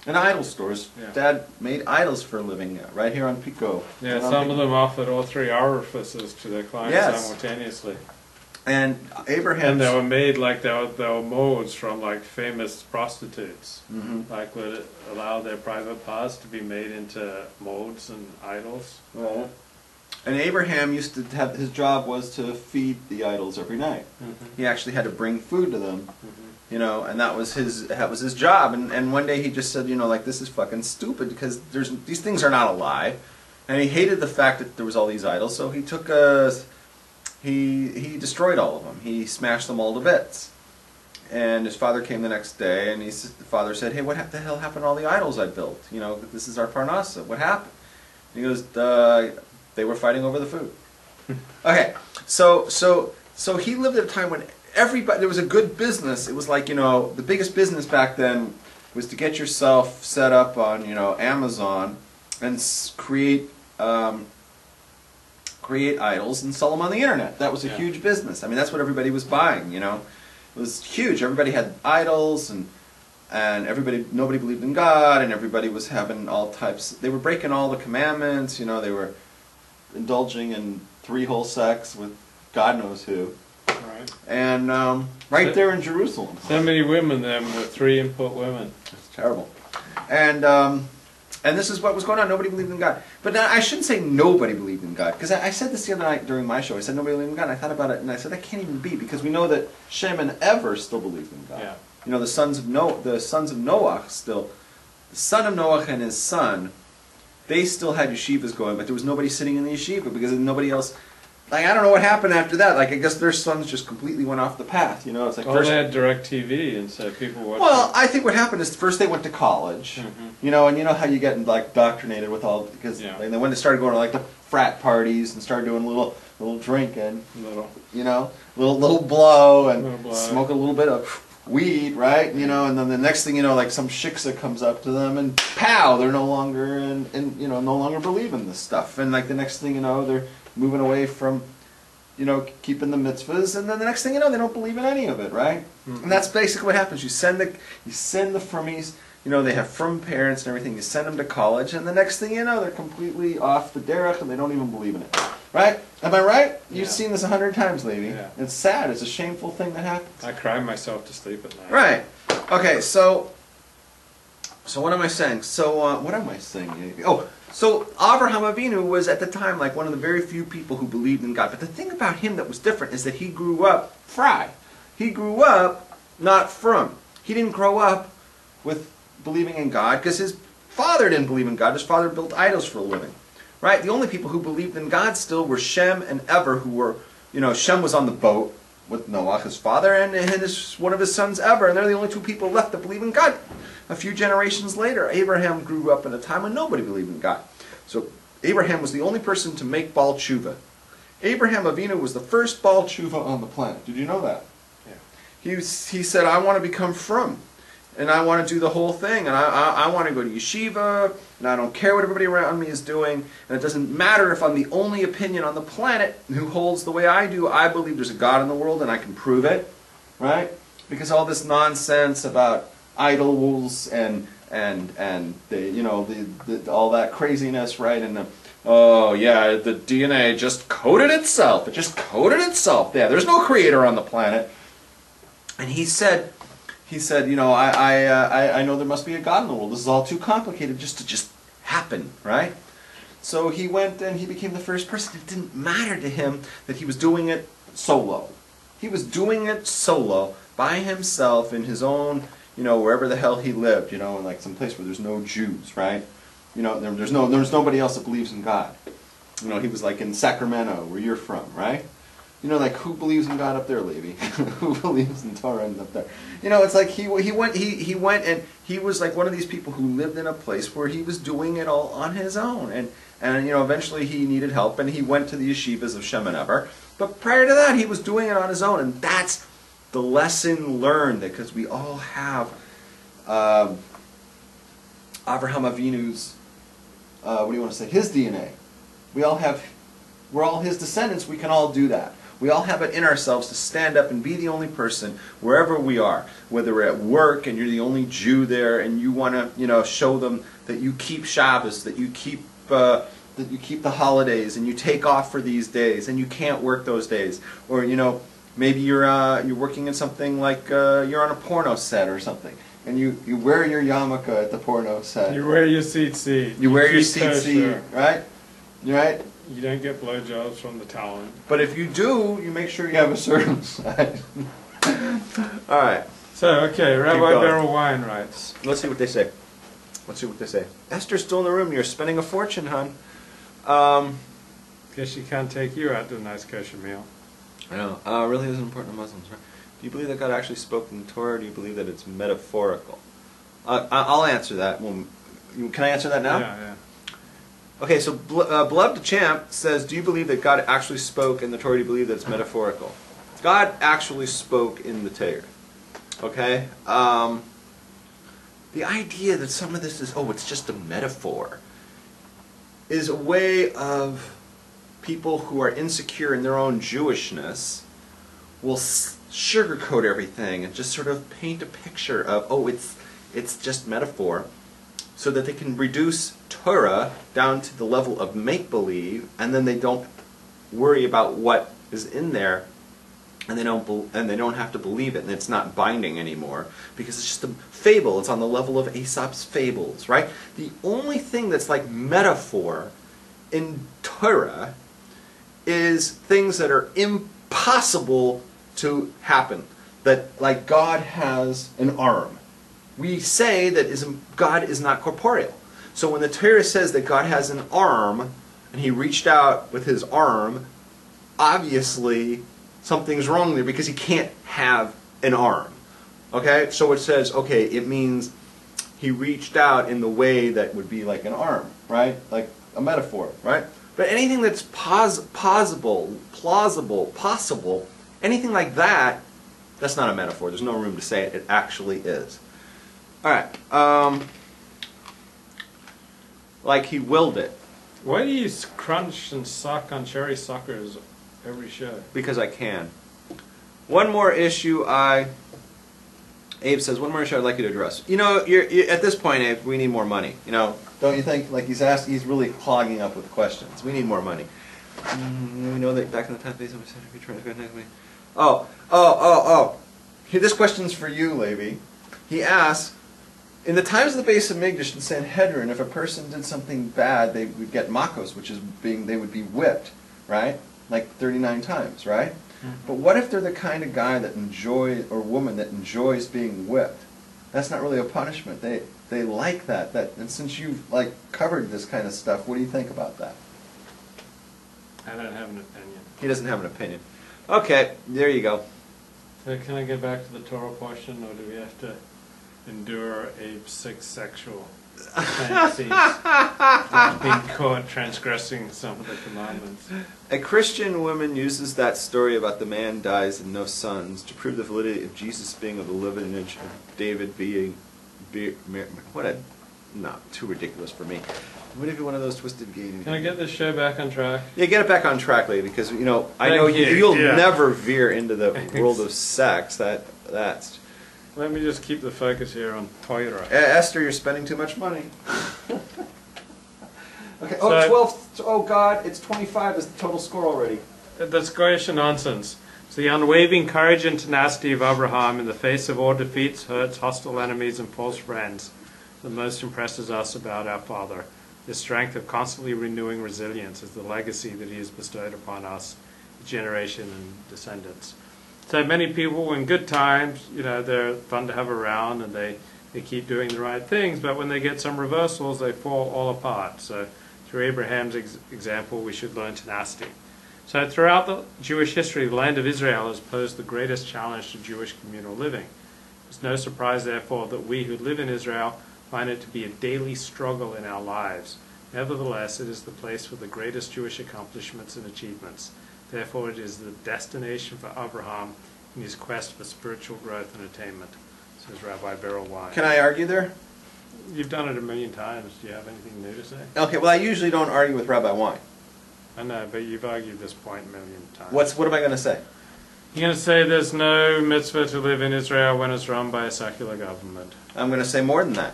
And idol stores. Yeah. Dad made idols for a living right here on Pico. Yeah, some of them offered all three orifices to their clients simultaneously. And Abraham. And they were made like they were molds from like famous prostitutes. Like would allow their private parts to be made into molds and idols. Right. And Abraham used to have, his job was to feed the idols every night. He actually had to bring food to them. You know, and that was his job. And one day he just said, you know, like, this is fucking stupid because these things are not alive. And he hated the fact that there was all these idols, so he took he destroyed all of them. He smashed them all to bits. And his father came the next day, and the father said, hey, what the hell happened to all the idols I built? You know, this is our Parnassa. What happened? And he goes, they were fighting over the food. Okay, so he lived at a time when everybody, there was a good business. It was like, you know, the biggest business back then was to get yourself set up on, you know, Amazon and create idols and sell them on the internet. That was a huge business. I mean, that's what everybody was buying, you know. It was huge. Everybody had idols, and nobody believed in God, and everybody was having all types. They were breaking all the commandments, you know. They were indulging in three-hole sex with God knows who. Right. And right there in Jerusalem. So many women then with 3 input women. It's terrible. And this is what was going on. Nobody believed in God. But now, I shouldn't say nobody believed in God, because I said this the other night during my show. I said nobody believed in God. And I thought about it, and I said that can't even be, because we know that Shem and Ever still believed in God. Yeah. You know, the sons of Noah still, the son of Noah and his son, they still had yeshivas going, but there was nobody sitting in the yeshiva because nobody else. Like, I don't know what happened after that. Like, I guess their sons just completely went off the path. You know, it's like first they had direct TV, and so people watched. Well, I think what happened is first they went to college, you know, and you know how you get like indoctrinated with all, because and then when they started going to like the frat parties and started doing a little drinking, you know, little blow and smoke a little bit of weed, right? You know, and then the next thing you know, like some shiksa comes up to them and pow, they're no longer no longer believing this stuff, and like the next thing you know, they're moving away from, you know, keeping the mitzvahs, and then the next thing you know, they don't believe in any of it, right? And that's basically what happens. You send the frummies, you know, they have frum parents and everything. You send them to college, and the next thing you know, they're completely off the derech, and they don't even believe in it, right? Am I right? You've seen this 100 times, Levy. Yeah. It's sad. It's a shameful thing that happens. I cry myself to sleep at night. Right. Okay. So what am I saying? What am I saying? Oh. So Avraham Avinu was at the time like one of the very few people who believed in God. But the thing about him that was different is that he grew up fry. He grew up not from. He didn't grow up with believing in God because his father didn't believe in God. His father built idols for a living. Right? The only people who believed in God still were Shem and Ever, who were, you know, Shem was on the boat with Noah, his father, and one of his sons Ever, and they're the only 2 people left that believe in God. A few generations later, Abraham grew up in a time when nobody believed in God. So Abraham was the only person to make Baal Tshuva. Abraham Avinu was the first Baal Tshuva on the planet. Did you know that? Yeah. He said, I want to become frum, and I want to do the whole thing, and I want to go to yeshiva, and I don't care what everybody around me is doing, and it doesn't matter if I'm the only opinion on the planet who holds the way I do. I believe there's a God in the world, and I can prove it, right? Because all this nonsense about idols and all that craziness, right? And oh yeah, the DNA just coded itself. It just coded itself. Yeah, there's no creator on the planet. And he said, you know, I know there must be a God in the world. This is all too complicated just to happen, right? So he went and he became the first person. It didn't matter to him that he was doing it solo. He was doing it solo by himself in his own, you know, wherever the hell he lived, you know, in like some place where there's no Jews, right? You know, there's nobody else that believes in God. You know, he was like in Sacramento, where you're from, right? You know, like who believes in God up there, Levy? Who believes in Torah up there? You know, it's like he went and he was like one of these people who lived in a place where he was doing it all on his own, and you know, eventually he needed help, and he went to the yeshivas of Shem and Ever. But prior to that, he was doing it on his own, and that's the lesson learned, because we all have Avraham Avinu's, what do you want to say, his DNA. We're all his descendants. We can all do that. We all have it in ourselves to stand up and be the only person wherever we are. Whether we're at work and you're the only Jew there, and you want to, show them that you keep Shabbos, that you keep the holidays, and you take off for these days, and you can't work those days. Or maybe you're working in something like you're on a porno set or something, and you wear your yarmulke at the porno set. You wear your tzitzit. You wear your tzitzit, right? Right? You don't get blowjobs from the talent. But if you do, you make sure you have a circumcised. All right. So, okay, Rabbi Beryl Wine writes. Let's see what they say. Esther's still in the room. You're spending a fortune, hon. Guess she can't take you out to a nice kosher meal. I know. Really isn't important to Muslims, right? Do you believe that God actually spoke in the Torah, or do you believe that it's metaphorical? I'll answer that. Well, can I answer that now? Yeah. Okay, so Beloved Champ says, do you believe that God actually spoke in the Torah, or do you believe that it's metaphorical? God actually spoke in the Torah. Okay? The idea that some of this is, it's just a metaphor, is a way of people who are insecure in their own Jewishness will sugarcoat everything and just sort of paint a picture of, it's just metaphor, so that they can reduce Torah down to the level of make-believe, and then they don't worry about what is in there, and they don't have to believe it, and it's not binding anymore, because it's just a fable. It's on the level of Aesop's fables, right? The only thing that's like metaphor in Torah is things that are impossible to happen. That, like, God has an arm. We say that God is not corporeal. So when the Torah says that God has an arm, and he reached out with his arm, obviously something's wrong there, because he can't have an arm. Okay? So it says, it means he reached out in the way that would be like an arm, right? Like a metaphor, right? But anything that's plausible, possible, anything like that, that's not a metaphor. There's no room to say it. It actually is. All right. Like he willed it. Why do you crunch and suck on cherry suckers every show? Because I can. One more issue Abe says, one more issue I'd like you to address. You're at this point, Abe, we need more money. Don't you think? Like he's really clogging up with questions. We need more money. We know that back in the time, we said if you try to go next week. Here, this question's for you, Levi. He asks, in the times of the Beis Hamikdash and Sanhedrin, if a person did something bad, they would get makos, which is they would be whipped, right? Like 39 times, right? Mm-hmm. But what if they're the kind of guy that enjoys, or woman that enjoys being whipped? That's not really a punishment. They like that. And since you've covered this kind of stuff, what do you think about that? I don't have an opinion. He doesn't have an opinion. Okay, there you go. So can I get back to the Torah portion, or do we have to endure Abe's 6 sexual fantasies while being caught transgressing some of the commandments? A Christian woman uses that story about the man dies and no sons to prove the validity of Jesus being of the lineage of David being too ridiculous for me. What if you're one of those twisted gay? Can I get this show back on track? Yeah, get it back on track, lady, because I know you'll never veer into the world of sex. That's. Let me just keep the focus here on Torah. Esther, you're spending too much money. Okay. So, 12. Oh God, it's 25 is the total score already. That's Goyish nonsense. It's the unwavering courage and tenacity of Abraham in the face of all defeats, hurts, hostile enemies, and false friends that most impresses us about our Father. The strength of constantly renewing resilience is the legacy that he has bestowed upon us, generation and descendants. So many people in good times, they're fun to have around and they keep doing the right things, but when they get some reversals, they fall all apart. So through Abraham's example, we should learn tenacity. So throughout the Jewish history, the land of Israel has posed the greatest challenge to Jewish communal living. It's no surprise, therefore, that we who live in Israel find it to be a daily struggle in our lives. Nevertheless, it is the place with the greatest Jewish accomplishments and achievements. Therefore, it is the destination for Abraham in his quest for spiritual growth and attainment, says Rabbi Beryl Wine. Can I argue there? You've done it a million times. Do you have anything new to say? Okay, well, I usually don't argue with Rabbi Wine. I know, but you've argued this point a million times. What am I going to say? You're going to say there's no mitzvah to live in Israel when it's run by a secular government. I'm going to say more than that.